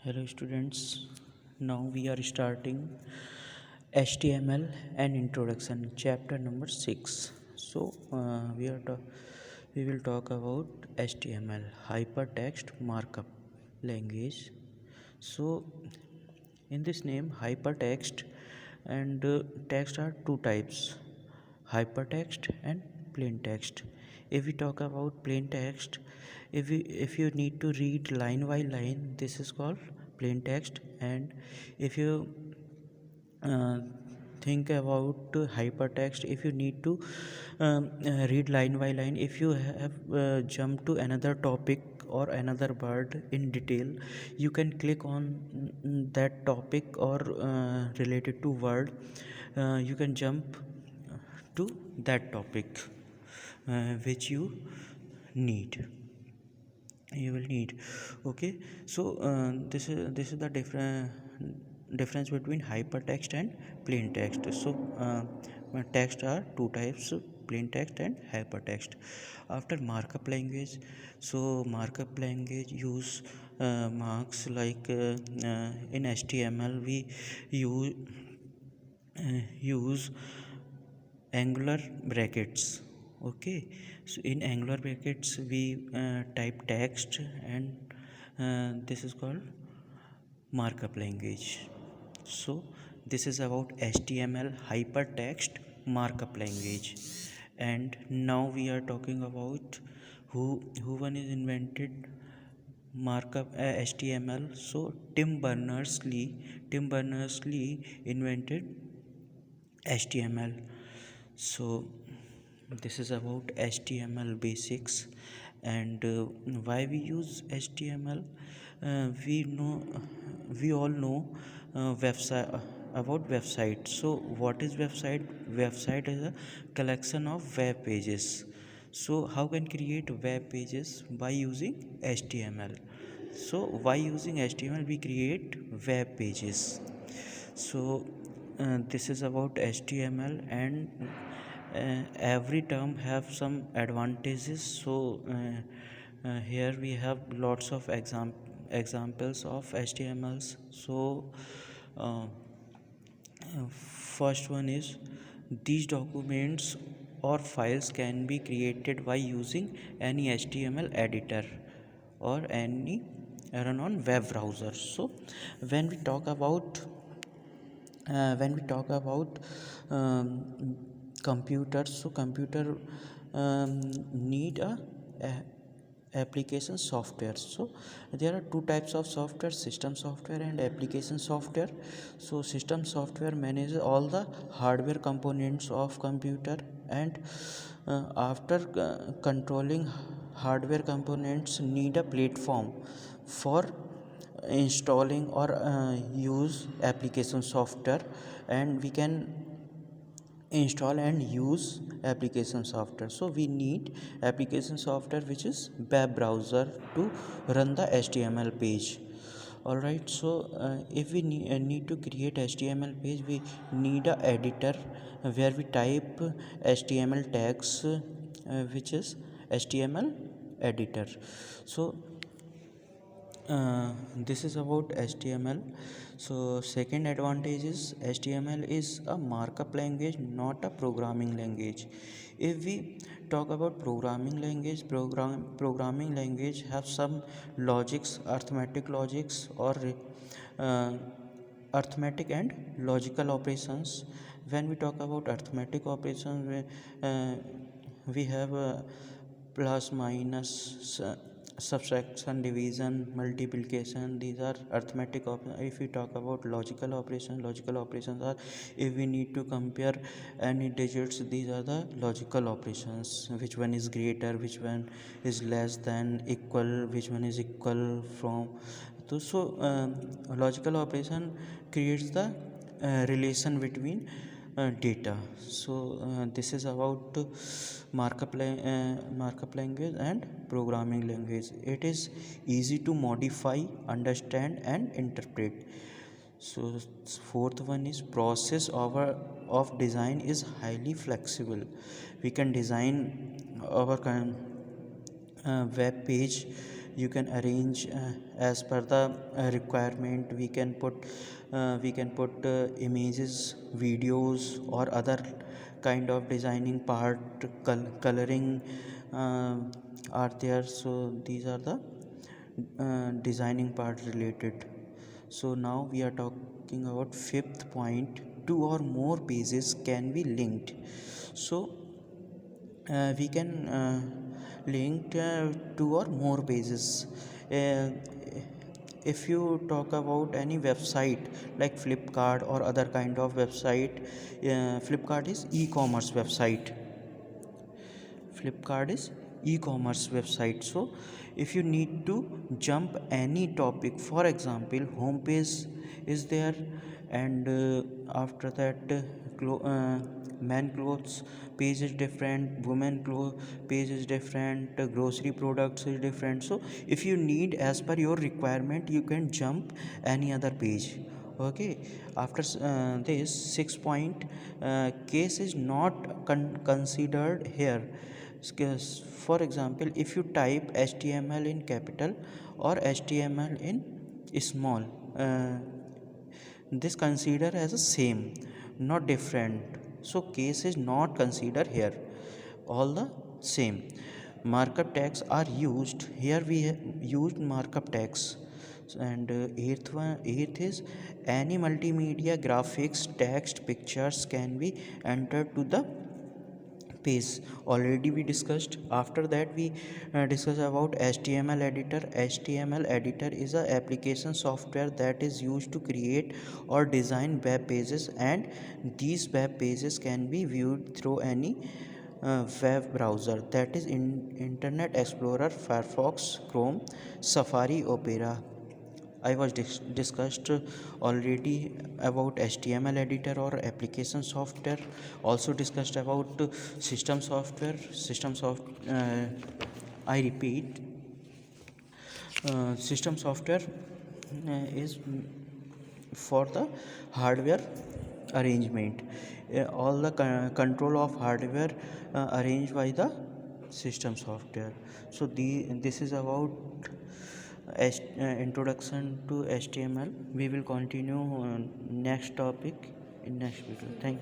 Hello students, now we are starting HTML and introduction chapter number 6. So we will talk about HTML hypertext markup language. So in this name hypertext and text are two types, hypertext and plain text. If we talk about plain text, if you need to read line by line, this is called plain text. And if you uh, think about hypertext, if you need to read line by line, if you have jumped to another topic or another word in detail, you can click on that topic or related to word, you can jump to that topic which you will need. Okay, so this is the difference between hypertext and plain text. So text are two types, plain text and hypertext. After markup language, so markup language use marks like in HTML we use use angular brackets. Okay, so in angular brackets we type text, and this is called markup language. So this is about HTML hypertext markup language. And now we are talking about who one is invented markup HTML. So Tim Berners-Lee invented HTML. So this is about HTML basics. And why we use HTML. We all know website about website. So what is website? Website is a collection of web pages. So how can create web pages? By using HTML. So by using HTML we create web pages. So this is about HTML. And every term have some advantages. So here we have lots of examples of HTMLs. So uh, first one is, these documents or files can be created by using any HTML editor or any run on web browser. So when we talk about um, computers, so computer need a application software. So there are two types of software, system software and application software. So system software manages all the hardware components of computer, and after controlling hardware components need a platform for installing or use application software. And we can install and use application software. So we need application software which is web browser to run the HTML page. All right, so if we need to create HTML page, we need a editor where we type HTML tags, which is HTML editor. So this is about HTML. So second advantage is HTML is a markup language, not a programming language. If we talk about programming language have some logics, uh, arithmetic and logical operations. When we talk about arithmetic operations, we have plus, minus, subtraction, division, multiplication. These are arithmetic if we talk about logical operations are, if we need to compare any digits, these are the logical operations. Which one is greater, which one is less than, equal, which one is equal from. So logical operation creates the relation between data. So this is about markup language and programming language. It is easy to modify, understand and interpret. So fourth one is, process of design is highly flexible. We can design our web page you can arrange as per the requirement. We can put images, videos, or other kind of designing part, coloring uh, are there. So these are the designing part related. So now we are talking about fifth point: two or more pages can be linked. So we can link two or more pages. uh, if you talk about any website like Flipkart or other kind of website, Flipkart is e-commerce website. Flipkart is e-commerce website. So if you need to jump any topic, for example, homepage is there, and after that man clothes page is different, women clothes page is different, grocery products is different. So if you need as per your requirement, you can jump any other page. Okay, after this 6 point, case is not considered here. For example, if you type HTML in capital or HTML in small, this consider as a same, not different. So case is not considered here, all the same. Markup tags are used here. We used markup tags. And eighth is any multimedia graphics, text, pictures can be entered to the page. Already we discussed. After that we discuss about HTML editor. HTML editor is a application software that is used to create or design web pages, and these web pages can be viewed through any web browser, that is in Internet Explorer, Firefox, Chrome, Safari, Opera. I was discussed already about HTML editor or application software. Also discussed about system software. I repeat, system software is for the hardware arrangement. All the control of hardware arranged by the system software. So this is about introduction to HTML. We will continue next topic in next video. Thank you.